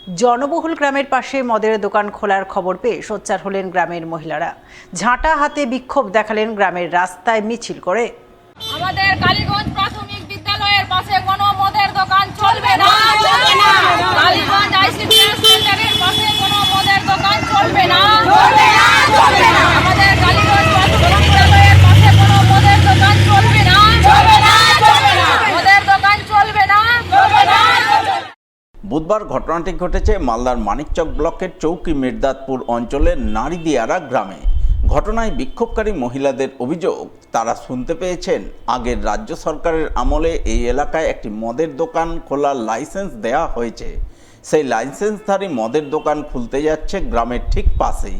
জনবহুল গ্রামের পাশে মদের দোকান খোলার খবর পেয়ে সোচ্চার হলেন গ্রামের মহিলারা। ঝাঁটা হাতে বিক্ষোভ দেখালেন গ্রামের রাস্তায় মিছিল করে। আমাদের কালীগঞ্জ প্রাথমিক বিদ্যালয়ের পাশে কোনো মদের দোকান চলবে না। কালীগঞ্জ আইসিডিএস সেন্টারের পাশে কোনো মদের দোকান চলবে না। আমাদের কালীগঞ্জ প্রাথমিক বিদ্যালয়ের পাশে কোনো মদের দোকান চলবে না। মদের দোকান চলবে না। বুধবার ঘটনাটি ঘটেছে মালদার মানিকচক ব্লকের চৌকি মির্দাতপুর অঞ্চলের নারিদিয়ারা গ্রামে। ঘটনায় বিক্ষোভকারী মহিলাদের অভিযোগ, তারা শুনতে পেয়েছেন আগের রাজ্য সরকারের আমলে এই এলাকায় একটি মদের দোকান খোলার লাইসেন্স দেওয়া হয়েছে। সেই লাইসেন্সধারী মদের দোকান খুলতে যাচ্ছে গ্রামের ঠিক পাশেই।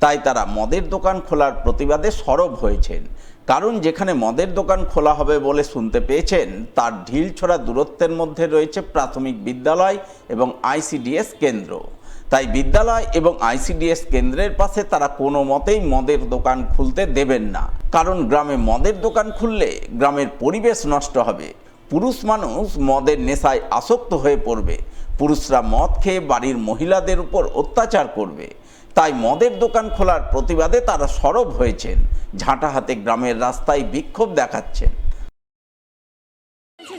তাই তারা মদের দোকান খোলার প্রতিবাদে সরব হয়েছেন। কারণ যেখানে মদের দোকান খোলা হবে বলে শুনতে পেয়েছেন তার ঢিলছোড়া দূরত্বের মধ্যে রয়েছে প্রাথমিক বিদ্যালয় এবং আইসিডিএস কেন্দ্র। তাই বিদ্যালয় এবং আইসিডিএস কেন্দ্রের পাশে তারা কোনো মতেই মদের দোকান খুলতে দেবেন না। কারণ গ্রামে মদের দোকান খুললে গ্রামের পরিবেশ নষ্ট হবে। পুরুষ মানুষ মদের নেশায় আসক্ত হয়ে পড়বে। পুরুষরা মদ খেয়ে বাড়ির মহিলাদের উপর অত্যাচার করবে। তাই মদের দোকান খোলার প্রতিবাদে তারা সরব হয়েছেন। ঝাঁটা হাতে গ্রামের রাস্তায় বিক্ষোভ দেখাচ্ছেন।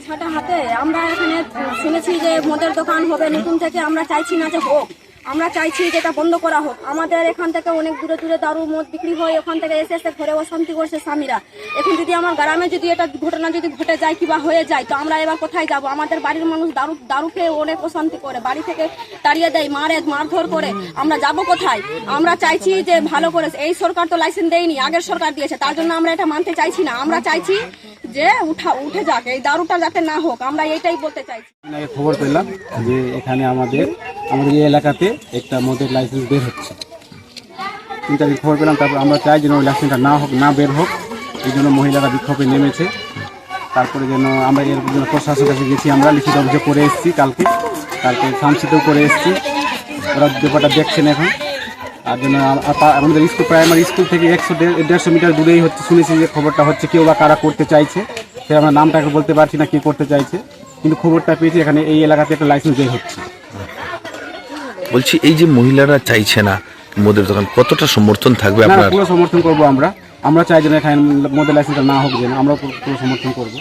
ঝাঁটা হাতে আমরা এখানে শুনেছি যে মদের দোকান হবে নতুন থেকে, আমরা চাইছি না যে হোক, আমরা চাইছি যে এটা বন্ধ করা হোক। আমাদের এখান থেকে অনেক দূরে দূরে দারু মদ বিক্রি হয়, ওখান থেকে এসে এসে ঘরে অশান্তি করছে স্বামীরা। এখন যদি আমার গ্রামে যদি এটা ঘটনা যদি ঘটে যায় কিংবা হয়ে যায় তো আমরা এবার কোথায় যাব? আমাদের বাড়ির মানুষ দারু খেয়ে অনেক অশান্তি করে, বাড়ি থেকে তাড়িয়ে দেয়, মারধর করে, আমরা যাব কোথায়? আমরা চাইছি যে ভালো করে, এই সরকার তো লাইসেন্স দেয়নি, আগের সরকার দিয়েছে, তার জন্য আমরা এটা মানতে চাইছি না। আমরা চাইছি যে উঠে যাক, এই দারুটা যাতে না হোক, আমরা এইটাই বলতে চাইছি। খবর পেলাম যে এখানে আমাদের এই এলাকাতে একটা মদের লাইসেন্স বের হচ্ছে, কিন্তু আমি খবর পেলাম। তারপর আমরা চাই যেন ওই লাইসেন্সটা না বের হোক, এই জন্য মহিলারা বিক্ষোভে নেমেছে। তারপরে যেন আমরা এর জন্য প্রশাসনের কাছে গেছি, আমরা লিখিত অভিযোগ করে এসেছি, কালকে ফার্মসিতেও করে এসেছি। ওরা ব্যাপারটা দেখছেন এখন। আর জন্য আমাদের স্কুল, প্রাইমারি স্কুল থেকে 100-150 মিটার দূরেই হচ্ছে, শুনেছি যে খবরটা হচ্ছে। কেউ বা কারা করতে চাইছে সে আমরা নামটাকে বলতে পারছি না কে করতে চাইছে, কিন্তু খবরটা পেয়েছি এখানে এই এলাকাতে একটা লাইসেন্স বের হচ্ছে। বলছি, এই যে মহিলারা চাইছে না মদের দোকান, কতটা সমর্থন থাকবে আপনার? পুরো সমর্থন করবো আমরা চাই যেন এখানে মদের লাইসেন্সটা না হোক, যেন আমরা পুরো সমর্থন করবো।